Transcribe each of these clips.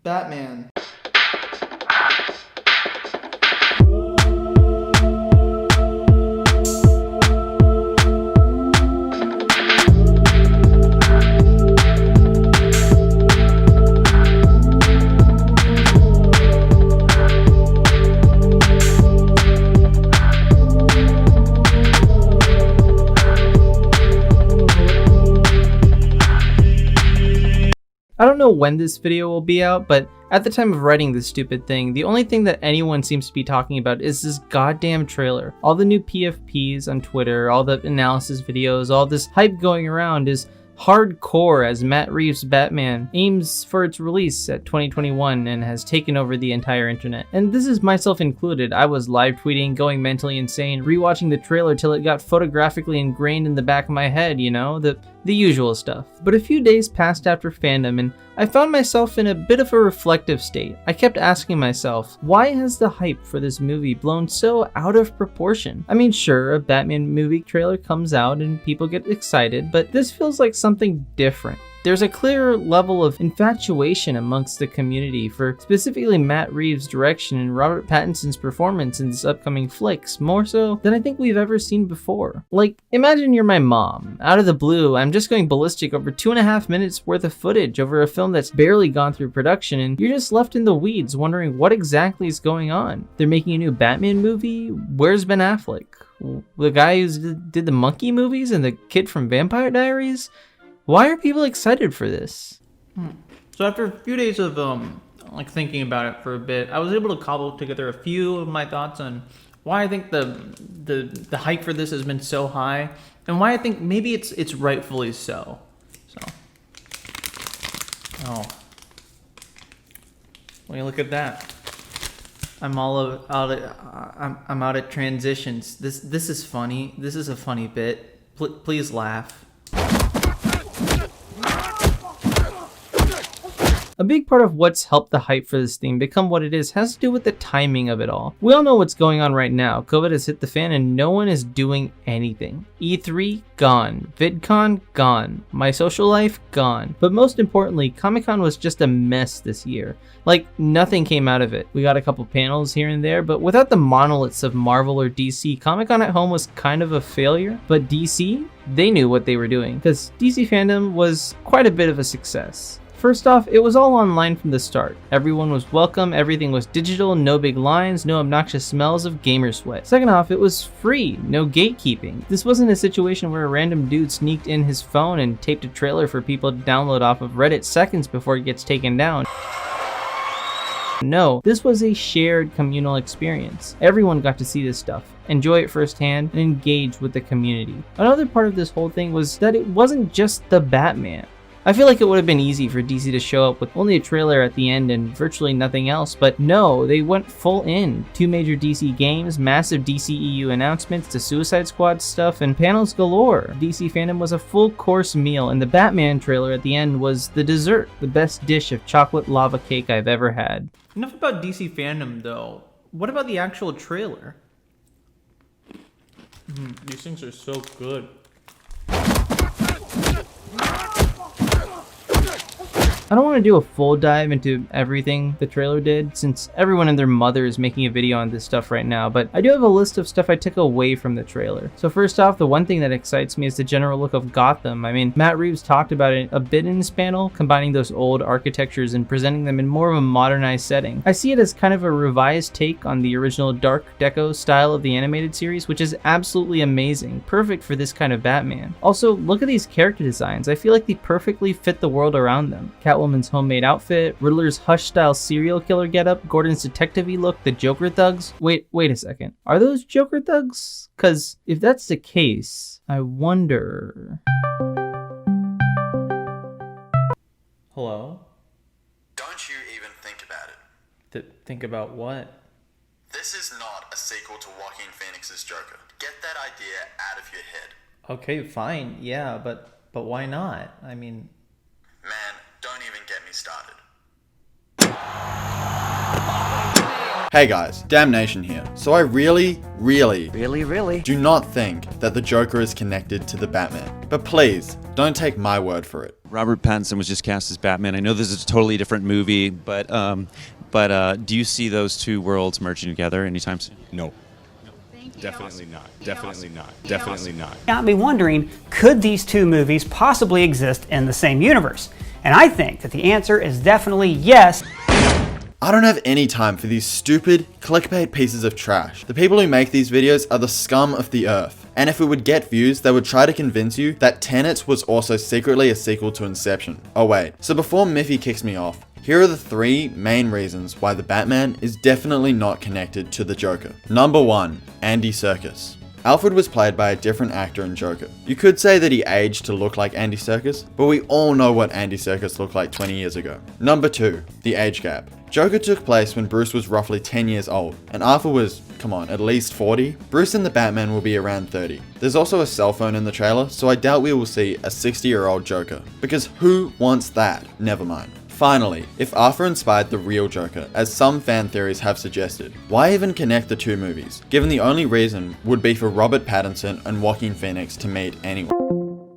Batman. I don't know when this video will be out, but at the time of writing this stupid thing, the only thing that anyone seems to be talking about is this goddamn trailer. All the new PFPs on Twitter, all the analysis videos, all this hype going around is hardcore as Matt Reeves' Batman aims for its release at 2021 and has taken over the entire internet. And this is myself included. I was live tweeting, going mentally insane, rewatching the trailer till it got photographically ingrained in the back of my head, you know, the usual stuff. But a few days passed after FanDome and I found myself in a bit of a reflective state. I kept asking myself, why has the hype for this movie blown so out of proportion? I mean, sure, a Batman movie trailer comes out and people get excited, but this feels like something different. There's a clear level of infatuation amongst the community for specifically Matt Reeves' direction and Robert Pattinson's performance in this upcoming flicks, more so than I think we've ever seen before. Like, imagine you're my mom. Out of the blue, I'm just going ballistic over 2.5 minutes worth of footage over a film that's barely gone through production, and you're just left in the weeds wondering what exactly is going on. They're making a new Batman movie? Where's Ben Affleck? The guy who did the Monkey movies and the kid from Vampire Diaries? Why are people excited for this? So after a few days of like thinking about it for a bit, I was able to cobble together a few of my thoughts on why I think the hype for this has been so high, and why I think maybe it's rightfully so. Well, you look at that. I'm out at transitions. This is funny. This is a funny bit. Please laugh. A big part of what's helped the hype for this thing become what it is has to do with the timing of it all. We all know what's going on right now. COVID has hit the fan and no one is doing anything. E3, gone. VidCon, gone. My social life, gone. But most importantly, Comic-Con was just a mess this year. Like, nothing came out of it. We got a couple panels here and there, but without the monoliths of Marvel or DC, Comic-Con at home was kind of a failure. But DC, they knew what they were doing, because DC fandom was quite a bit of a success. First off, it was all online from the start. Everyone was welcome, everything was digital, no big lines, no obnoxious smells of gamer sweat. Second off, it was free, no gatekeeping. This wasn't a situation where a random dude sneaked in his phone and taped a trailer for people to download off of Reddit seconds before it gets taken down. No, this was a shared communal experience. Everyone got to see this stuff, enjoy it firsthand, and engage with the community. Another part of this whole thing was that it wasn't just the Batman. I feel like it would have been easy for DC to show up with only a trailer at the end and virtually nothing else, but no, they went full in. 2 major DC games, massive DCEU announcements, the Suicide Squad stuff, and panels galore. DC fandom was a full course meal, and the Batman trailer at the end was the dessert, the best dish of chocolate lava cake I've ever had. Enough about DC fandom though. What about the actual trailer? These things are so good. I don't want to do a full dive into everything the trailer did, since everyone and their mother is making a video on this stuff right now, but I do have a list of stuff I took away from the trailer. So first off, the one thing that excites me is the general look of Gotham. I mean, Matt Reeves talked about it a bit in his panel, combining those old architectures and presenting them in more of a modernized setting. I see it as kind of a revised take on the original Dark Deco style of the animated series, which is absolutely amazing, perfect for this kind of Batman. Also, look at these character designs. I feel like they perfectly fit the world around them. Catwoman's homemade outfit, Riddler's Hush-style serial killer getup, Gordon's detective-y look, the Joker thugs. Wait a second. Are those Joker thugs? Cause if that's the case, I wonder... Hello? Don't you even think about it. Think about what? This is not a sequel to Joaquin Phoenix's Joker. Get that idea out of your head. Okay, fine. Yeah, but why not? I mean... Man, don't even get me started. Hey guys, Damnation here. So I really Really? do not think that the Joker is connected to the Batman. But please, don't take my word for it. Robert Pattinson was just cast as Batman. I know this is a totally different movie, but do you see those two worlds merging together anytime soon? No. Definitely not. Definitely not. Definitely not. Got me wondering, could these two movies possibly exist in the same universe? And I think that the answer is definitely yes. I don't have any time for these stupid clickbait pieces of trash. The people who make these videos are the scum of the earth. And if it would get views, they would try to convince you that Tenet was also secretly a sequel to Inception. Oh wait, so before Miffy kicks me off, here are the 3 main reasons why the Batman is definitely not connected to the Joker. Number 1, Andy Serkis. Alfred was played by a different actor in Joker. You could say that he aged to look like Andy Serkis, but we all know what Andy Serkis looked like 20 years ago. Number 2, the age gap. Joker took place when Bruce was roughly 10 years old, and Arthur was, come on, at least 40. Bruce and the Batman will be around 30. There's also a cell phone in the trailer, so I doubt we will see a 60-year-old Joker. Because who wants that? Never mind. Finally, if Arthur inspired the real Joker, as some fan theories have suggested, why even connect the 2 movies, given the only reason would be for Robert Pattinson and Joaquin Phoenix to meet anyway?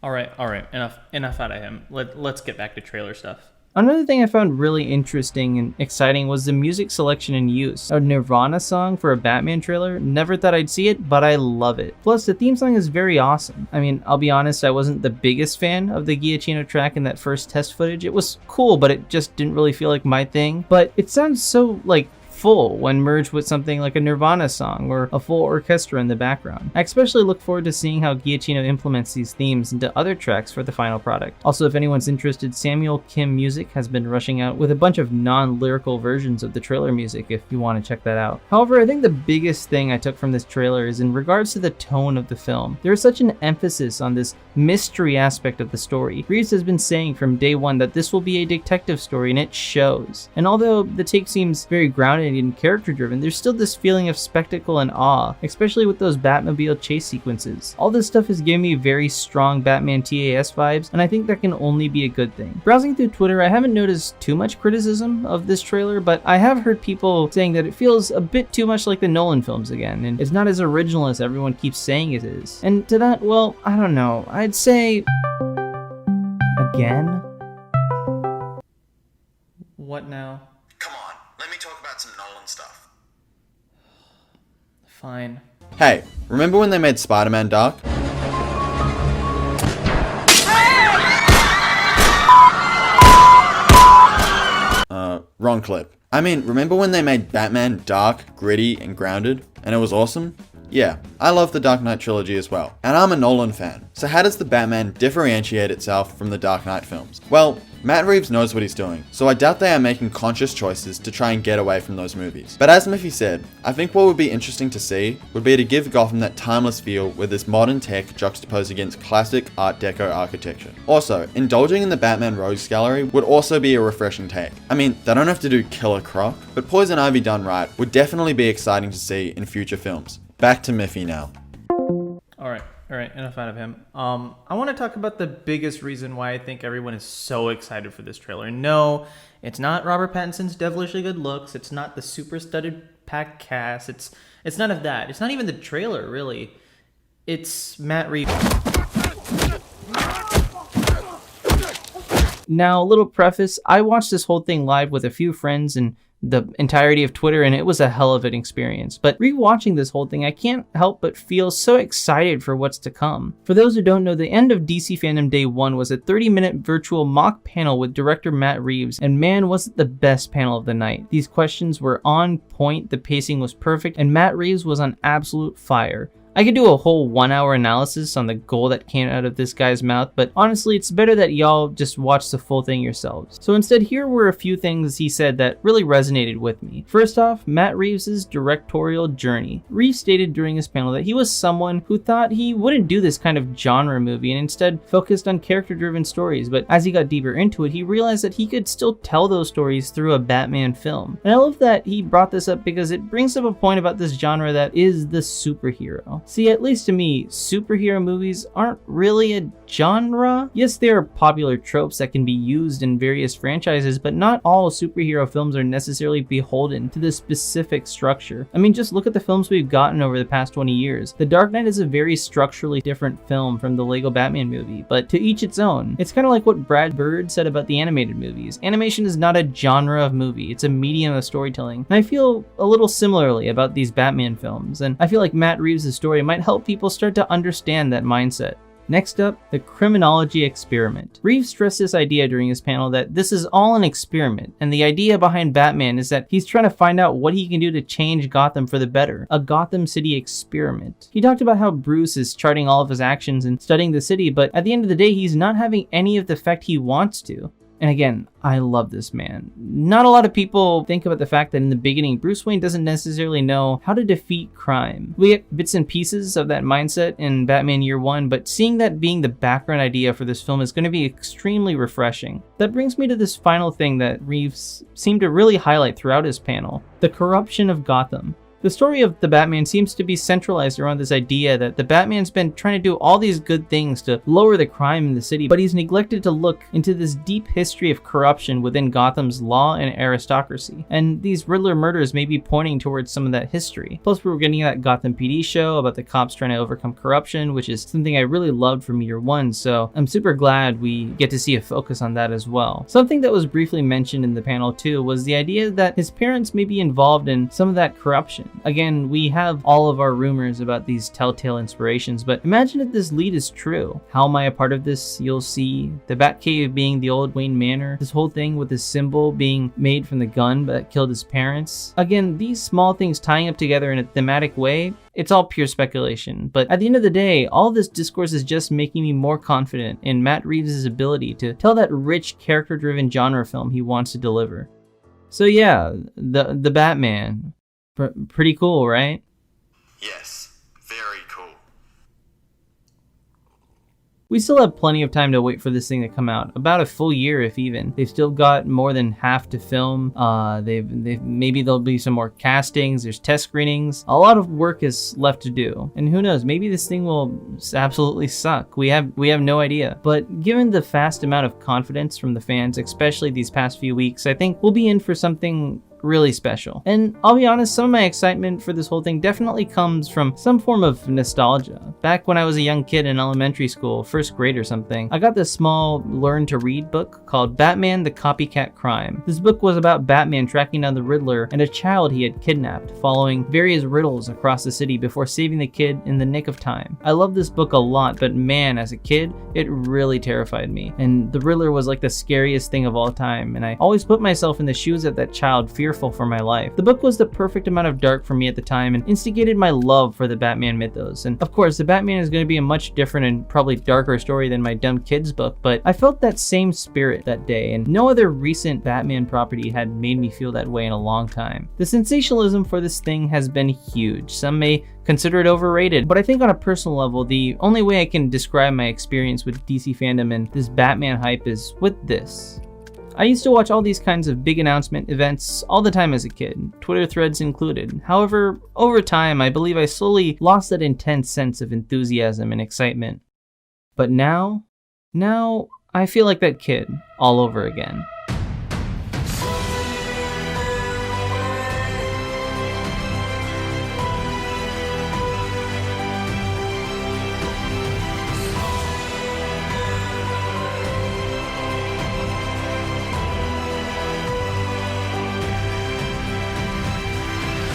Alright, enough out of him. Let's get back to trailer stuff. Another thing I found really interesting and exciting was the music selection and use. A Nirvana song for a Batman trailer, never thought I'd see it, but I love it. Plus, the theme song is very awesome. I mean, I'll be honest, I wasn't the biggest fan of the Giacchino track in that first test footage. It was cool, but it just didn't really feel like my thing. But it sounds so, full when merged with something like a Nirvana song or a full orchestra in the background. I especially look forward to seeing how Giacchino implements these themes into other tracks for the final product. Also, if anyone's interested, Samuel Kim Music has been rushing out with a bunch of non-lyrical versions of the trailer music if you want to check that out. However, I think the biggest thing I took from this trailer is in regards to the tone of the film. There is such an emphasis on this mystery aspect of the story. Reeves has been saying from day one that this will be a detective story, and it shows. And although the take seems very grounded and character driven, there's still this feeling of spectacle and awe, especially with those Batmobile chase sequences. All this stuff is giving me very strong Batman TAS vibes, and I think that can only be a good thing. Browsing through Twitter, I haven't noticed too much criticism of this trailer, but I have heard people saying that it feels a bit too much like the Nolan films again, and it's not as original as everyone keeps saying it is. And to that, well, I don't know, I'd say... Again? What now? Come on, let me talk about some Nolan stuff. Fine. Hey, remember when they made Spider-Man Dark? Wrong clip. I mean, remember when they made Batman dark, gritty, and grounded, and it was awesome? Yeah, I love the Dark Knight trilogy as well, and I'm a Nolan fan. So how does the Batman differentiate itself from the Dark Knight films? Well, Matt Reeves knows what he's doing, so I doubt they are making conscious choices to try and get away from those movies. But as Miffy said, I think what would be interesting to see would be to give Gotham that timeless feel with this modern tech juxtaposed against classic Art Deco architecture. Also, indulging in the Batman Rogues Gallery would also be a refreshing take. I mean, they don't have to do Killer Croc, but Poison Ivy done right would definitely be exciting to see in future films. Back to Miffy now. Alright, enough out of him. I want to talk about the biggest reason why I think everyone is so excited for this trailer. No, it's not Robert Pattinson's devilishly good looks. It's not the super studded packed cast. It's none of that. It's not even the trailer, really. It's Matt Reeves. Now, a little preface. I watched this whole thing live with a few friends and the entirety of Twitter, and it was a hell of an experience. But rewatching this whole thing, I can't help but feel so excited for what's to come. For those who don't know, the end of DC Fandom Day 1 was a 30-minute virtual mock panel with director Matt Reeves, and man, was it the best panel of the night. These questions were on point, the pacing was perfect, and Matt Reeves was on absolute fire. I could do a whole 1-hour analysis on the gold that came out of this guy's mouth, but honestly, it's better that y'all just watch the full thing yourselves. So instead, here were a few things he said that really resonated with me. First off, Matt Reeves' directorial journey. Reeves stated during his panel that he was someone who thought he wouldn't do this kind of genre movie and instead focused on character-driven stories, but as he got deeper into it, he realized that he could still tell those stories through a Batman film. And I love that he brought this up because it brings up a point about this genre that is the superhero. well. See, at least to me, superhero movies aren't really a genre. Yes, there are popular tropes that can be used in various franchises, but not all superhero films are necessarily beholden to this specific structure. I mean, just look at the films we've gotten over the past 20 years. The Dark Knight is a very structurally different film from the Lego Batman movie, but to each its own. It's kind of like what Brad Bird said about the animated movies. Animation is not a genre of movie, it's a medium of storytelling. And I feel a little similarly about these Batman films, and I feel like Matt Reeves' story might help people start to understand that mindset. Next up, the criminology experiment. Reeves stressed this idea during his panel that this is all an experiment, and the idea behind Batman is that he's trying to find out what he can do to change Gotham for the better, a Gotham City experiment. He talked about how Bruce is charting all of his actions and studying the city, but at the end of the day, he's not having any of the effect he wants to. And again, I love this man. Not a lot of people think about the fact that in the beginning, Bruce Wayne doesn't necessarily know how to defeat crime. We get bits and pieces of that mindset in Batman Year One, but seeing that being the background idea for this film is going to be extremely refreshing. That brings me to this final thing that Reeves seemed to really highlight throughout his panel: the corruption of Gotham. The story of the Batman seems to be centralized around this idea that the Batman's been trying to do all these good things to lower the crime in the city, but he's neglected to look into this deep history of corruption within Gotham's law and aristocracy. And these Riddler murders may be pointing towards some of that history. Plus, we're getting that Gotham PD show about the cops trying to overcome corruption, which is something I really loved from Year One, so I'm super glad we get to see a focus on that as well. Something that was briefly mentioned in the panel too was the idea that his parents may be involved in some of that corruption. Again, we have all of our rumors about these telltale inspirations, but imagine if this lead is true. How am I a part of this? You'll see the Batcave being the old Wayne Manor, this whole thing with the symbol being made from the gun that killed his parents. Again, these small things tying up together in a thematic way, it's all pure speculation, but at the end of the day, all this discourse is just making me more confident in Matt Reeves' ability to tell that rich, character-driven genre film he wants to deliver. So yeah, the Batman. Pretty cool, right? Yes, very cool. We still have plenty of time to wait for this thing to come out. About a full year, if even. They've still got more than half to film. Maybe there'll be some more castings. There's test screenings. A lot of work is left to do. And who knows? Maybe this thing will absolutely suck. We have no idea. But given the fast amount of confidence from the fans, especially these past few weeks, I think we'll be in for something really special. And I'll be honest, some of my excitement for this whole thing definitely comes from some form of nostalgia. Back when I was a young kid in elementary school, first grade or something, I got this small learn to read book called Batman the Copycat Crime. This book was about Batman tracking down the Riddler and a child he had kidnapped, following various riddles across the city before saving the kid in the nick of time. I love this book a lot, but man, as a kid, it really terrified me. And the Riddler was like the scariest thing of all time, and I always put myself in the shoes of that child, fearful for my life. The book was the perfect amount of dark for me at the time and instigated my love for the Batman mythos. And of course, the Batman is going to be a much different and probably darker story than my dumb kids book, but I felt that same spirit that day, and no other recent Batman property had made me feel that way in a long time. The sensationalism for this thing has been huge. Some may consider it overrated, but I think on a personal level, the only way I can describe my experience with DC fandom and this Batman hype is with this. I used to watch all these kinds of big announcement events all the time as a kid, Twitter threads included. However, over time, I believe I slowly lost that intense sense of enthusiasm and excitement. But now I feel like that kid all over again.